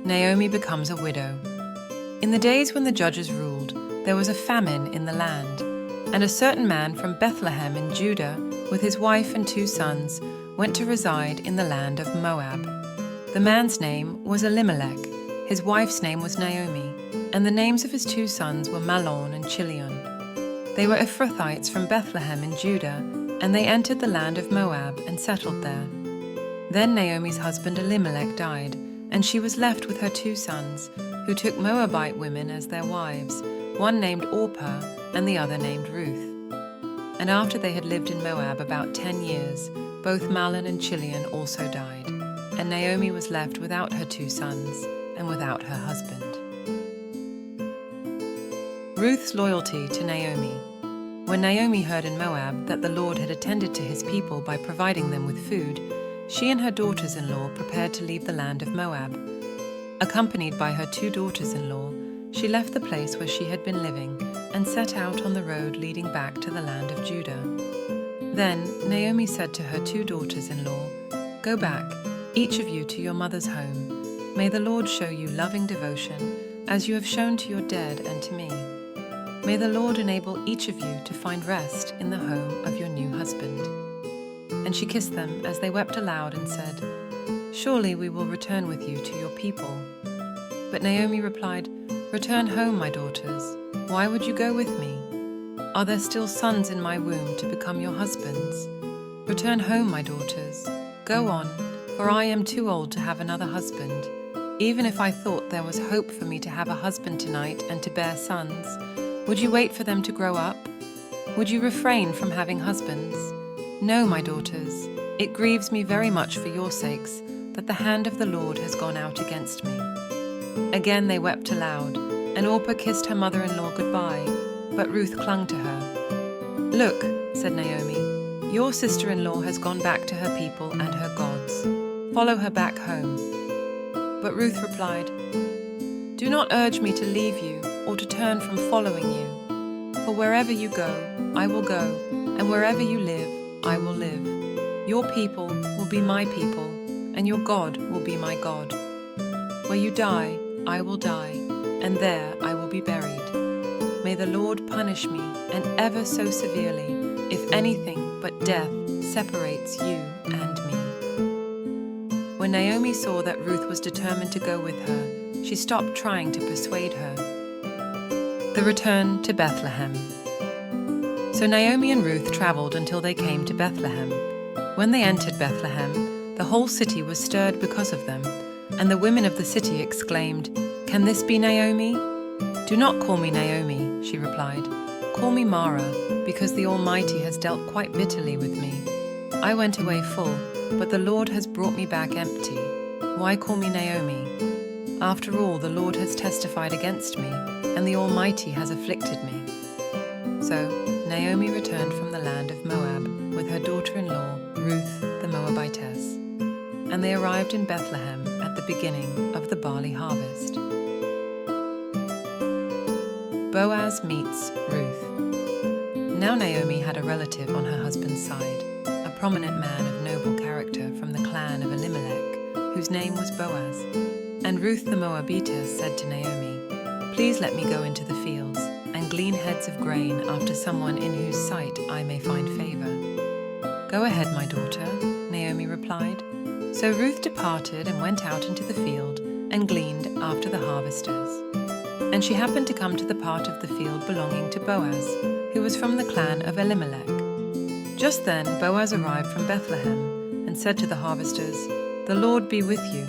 Naomi becomes a widow. In the days when the judges ruled, there was a famine in the land, and a certain man from Bethlehem in Judah, with his wife and 2 sons, went to reside in the land of Moab. The man's name was Elimelech, his wife's name was Naomi, and the names of his 2 sons were Mahlon and Chilion. They were Ephrathites from Bethlehem in Judah, and they entered the land of Moab and settled there. Then Naomi's husband Elimelech died, and she was left with her 2 sons, who took Moabite women as their wives, one named Orpah and the other named Ruth. And after they had lived in Moab about 10 years, both Mahlon and Chilion also died, and Naomi was left without her 2 sons and without her husband. Ruth's loyalty to Naomi. When Naomi heard in Moab that the Lord had attended to his people by providing them with food, she and her daughters-in-law prepared to leave the land of Moab. Accompanied by her 2 daughters-in-law, she left the place where she had been living and set out on the road leading back to the land of Judah. Then Naomi said to her 2 daughters-in-law, "Go back, each of you to your mother's home. May the Lord show you loving devotion, as you have shown to your dead and to me. May the Lord enable each of you to find rest in the home of your new husband." And she kissed them as they wept aloud and said, "Surely we will return with you to your people." But Naomi replied, "Return home, my daughters. Why would you go with me? Are there still sons in my womb to become your husbands? Return home, my daughters. Go on, for I am too old to have another husband. Even if I thought there was hope for me to have a husband tonight and to bear sons, would you wait for them to grow up? Would you refrain from having husbands? No, my daughters, it grieves me very much for your sakes that the hand of the Lord has gone out against me." Again they wept aloud, and Orpah kissed her mother-in-law goodbye, but Ruth clung to her. "Look," said Naomi, "your sister-in-law has gone back to her people and her gods. Follow her back home." But Ruth replied, "Do not urge me to leave you or to turn from following you. For wherever you go, I will go, and wherever you live, I will live. Your people will be my people, and your God will be my God. Where you die, I will die, and there I will be buried. May the Lord punish me, and ever so severely, if anything but death separates you and me." When Naomi saw that Ruth was determined to go with her, she stopped trying to persuade her. The return to Bethlehem. So Naomi and Ruth traveled until they came to Bethlehem. When they entered Bethlehem, the whole city was stirred because of them, and the women of the city exclaimed, "Can this be Naomi?" "Do not call me Naomi," she replied. "Call me Mara, because the Almighty has dealt quite bitterly with me. I went away full, but the Lord has brought me back empty. Why call me Naomi? After all, the Lord has testified against me, and the Almighty has afflicted me." So Naomi returned from the land of Moab with her daughter-in-law, Ruth the Moabitess, and they arrived in Bethlehem at the beginning of the barley harvest. Boaz meets Ruth. Now Naomi had a relative on her husband's side, a prominent man of noble character from the clan of Elimelech, whose name was Boaz. And Ruth the Moabitess said to Naomi, "Please let me go into the fields and glean heads of grain after someone in whose sight I may find favor." "Go ahead, my daughter," Naomi replied. So Ruth departed and went out into the field and gleaned after the harvesters. And she happened to come to the part of the field belonging to Boaz, who was from the clan of Elimelech. Just then Boaz arrived from Bethlehem and said to the harvesters, "The Lord be with you."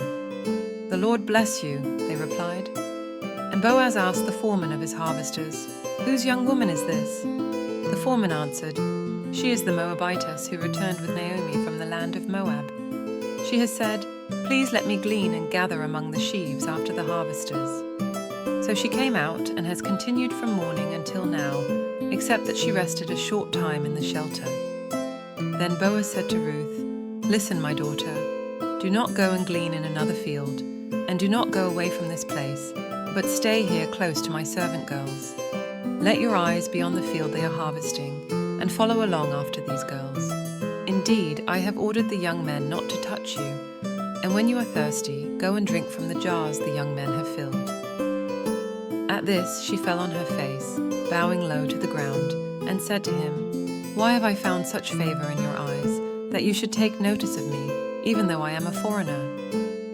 "The Lord bless you," they replied. And Boaz asked the foreman of his harvesters, "Whose young woman is this?" The foreman answered, "She is the Moabitess who returned with Naomi from the land of Moab. She has said, 'Please let me glean and gather among the sheaves after the harvesters.' So she came out and has continued from morning until now, except that she rested a short time in the shelter." Then Boaz said to Ruth, "Listen, my daughter, do not go and glean in another field, and do not go away from this place, but stay here close to my servant girls. Let your eyes be on the field they are harvesting, and follow along after these girls. Indeed, I have ordered the young men not to touch you, And when you are thirsty, go and drink from the jars the young men have filled." At this she fell on her face, bowing low to the ground, and said to him, "Why have I found such favor in your eyes, that you should take notice of me, even though I am a foreigner?"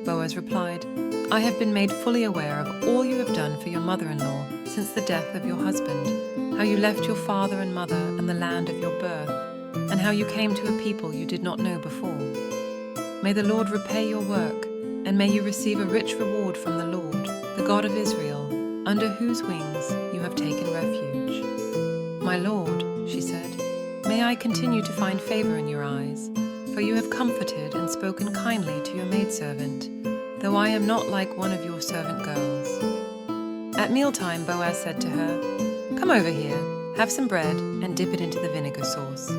Boaz replied, "I have been made fully aware of all you have done for your mother-in-law since the death of your husband, how you left your father and mother and the land of your birth, and how you came to a people you did not know before. May the Lord repay your work, and may you receive a rich reward from the Lord, the God of Israel, under whose wings you have taken refuge." "My Lord," she said, "may I continue to find favor in your eyes, for you have comforted and spoken kindly to your maidservant, though I am not like one of your servant girls." At mealtime Boaz said to her, "Come over here, have some bread, and dip it into the vinegar sauce."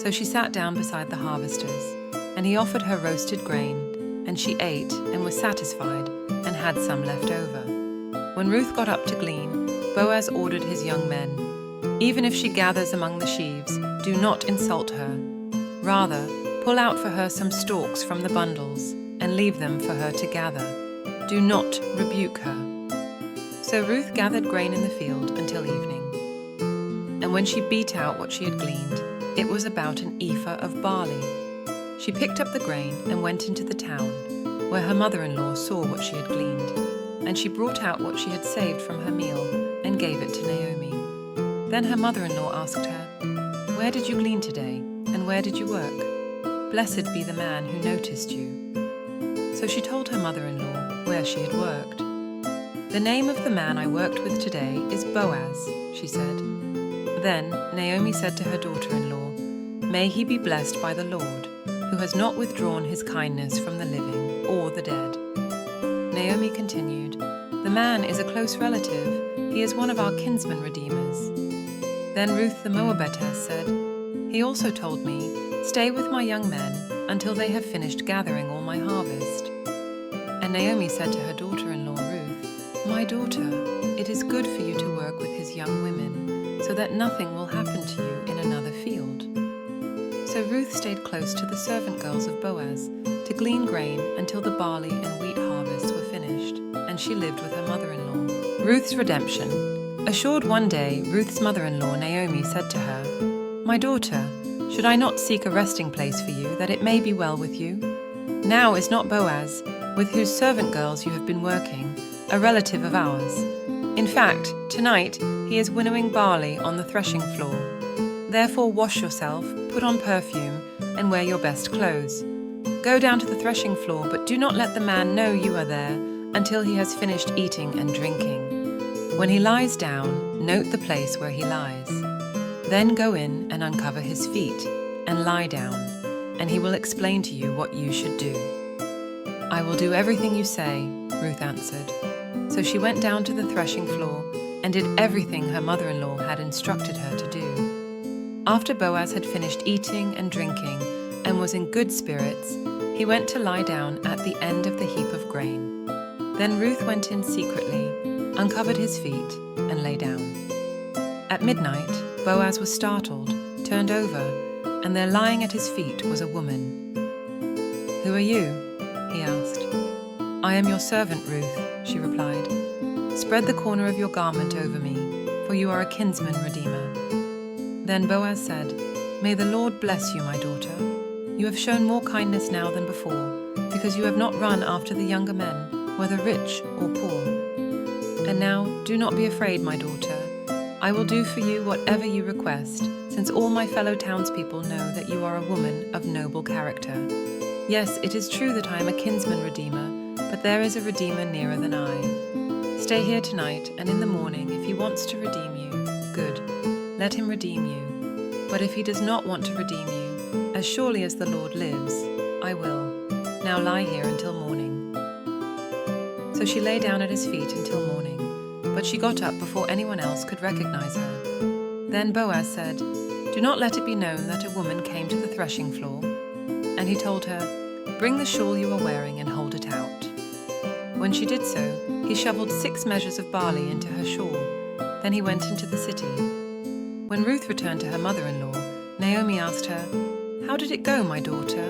So she sat down beside the harvesters, and he offered her roasted grain, and she ate and was satisfied, and had some left over. When Ruth got up to glean, Boaz ordered his young men, "Even if she gathers among the sheaves, do not insult her. Rather, pull out for her some stalks from the bundles, and leave them for her to gather. Do not rebuke her." So Ruth gathered grain in the field until evening. And when she beat out what she had gleaned, it was about an ephah of barley. She picked up the grain and went into the town, where her mother-in-law saw what she had gleaned. And she brought out what she had saved from her meal and gave it to Naomi. Then her mother-in-law asked her, "Where did you glean today, and where did you work? Blessed be the man who noticed you." So she told her mother-in-law where she had worked. "The name of the man I worked with today is Boaz," she said. Then Naomi said to her daughter-in-law, "May he be blessed by the Lord, who has not withdrawn his kindness from the living or the dead." Naomi continued, "The man is a close relative. He is one of our kinsman redeemers." Then Ruth the Moabitess said, "He also told me, 'Stay with my young men until they have finished gathering all my harvest.'" And Naomi said to her daughter-in-law Ruth, "My daughter, it is good for you to work with his young women, so that nothing will happen to you in another field." So Ruth stayed close to the servant girls of Boaz to glean grain until the barley and wheat harvests were finished, and she lived with her mother-in-law. Ruth's Redemption. Assured one day, Ruth's mother-in-law Naomi said to her, "My daughter, should I not seek a resting place for you, that it may be well with you? Now is not Boaz, with whose servant girls you have been working, a relative of ours. In fact, tonight he is winnowing barley on the threshing floor. Therefore wash yourself, put on perfume, and wear your best clothes. Go down to the threshing floor, but do not let the man know you are there until he has finished eating and drinking. When he lies down, note the place where he lies. Then go in and uncover his feet, and lie down, and he will explain to you what you should do." "I will do everything you say," Ruth answered. So she went down to the threshing floor and did everything her mother-in-law had instructed her to do. After Boaz had finished eating and drinking and was in good spirits, he went to lie down at the end of the heap of grain. Then Ruth went in secretly, uncovered his feet, and lay down. At midnight, Boaz was startled, turned over, and there lying at his feet was a woman. "Who are you?" he asked. "I am your servant, Ruth," she replied. "Spread the corner of your garment over me, for you are a kinsman redeemer." Then Boaz said, "May the Lord bless you, my daughter. You have shown more kindness now than before, because you have not run after the younger men, whether rich or poor. And now do not be afraid, my daughter. I will do for you whatever you request, since all my fellow townspeople know that you are a woman of noble character. Yes, it is true that I am a kinsman redeemer, but there is a redeemer nearer than I. Stay here tonight, and in the morning, if he wants to redeem you, good, let him redeem you. But if he does not want to redeem you, as surely as the Lord lives, I will. Now lie here until morning." So she lay down at his feet until morning, but she got up before anyone else could recognize her. Then Boaz said, "Do not let it be known that a woman came to the threshing floor." And he told her, "Bring the shawl you are wearing and hold it out." When she did so, he shoveled 6 measures of barley into her shawl. Then he went into the city. When Ruth returned to her mother-in-law, Naomi asked her, "How did it go, my daughter?"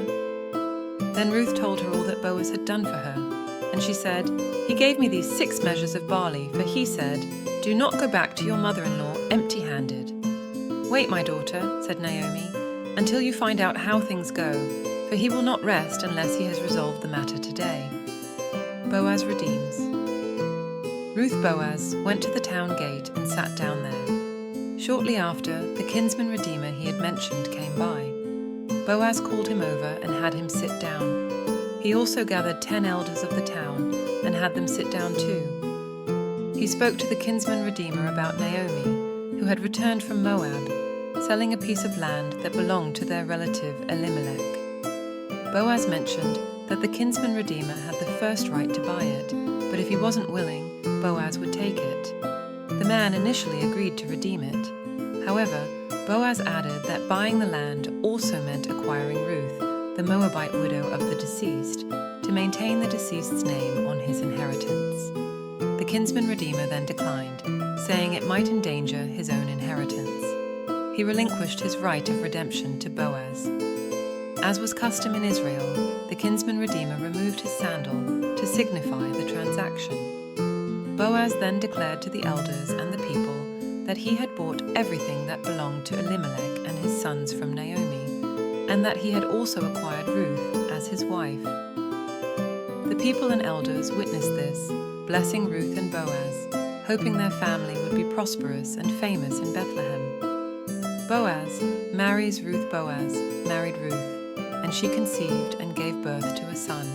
Then Ruth told her all that Boaz had done for her, and she said, "He gave me these 6 measures of barley, for he said, 'Do not go back to your mother-in-law empty-handed.'" "Wait, my daughter," said Naomi, "until you find out how things go, for he will not rest unless he has resolved the matter today." Boaz redeems. Ruth Boaz went to the town gate and sat down there. Shortly after, the kinsman redeemer he had mentioned came by. Boaz called him over and had him sit down. He also gathered 10 elders of the town and had them sit down too. He spoke to the kinsman redeemer about Naomi, who had returned from Moab, selling a piece of land that belonged to their relative Elimelech. Boaz mentioned that the kinsman redeemer had the first right to buy it, but if he wasn't willing, Boaz would take it. The man initially agreed to redeem it. However, Boaz added that buying the land also meant acquiring Ruth, the Moabite widow of the deceased, to maintain the deceased's name on his inheritance. The kinsman redeemer then declined, saying it might endanger his own inheritance. He relinquished his right of redemption to Boaz. As was custom in Israel, the kinsman redeemer removed his sandal to signify the transaction. Boaz then declared to the elders and the people that he had bought everything that belonged to Elimelech and his sons from Naomi, and that he had also acquired Ruth as his wife. The people and elders witnessed this, blessing Ruth and Boaz, hoping their family would be prosperous and famous in Bethlehem. Boaz marries Ruth. Boaz married Ruth, and she conceived and gave birth to a son.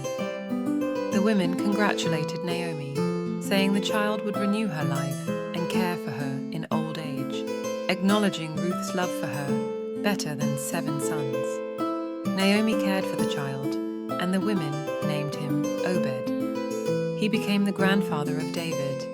The women congratulated Naomi, saying the child would renew her life and care for her in old age, acknowledging Ruth's love for her better than 7 sons. Naomi cared for the child, and the women named him Obed. He became the grandfather of David,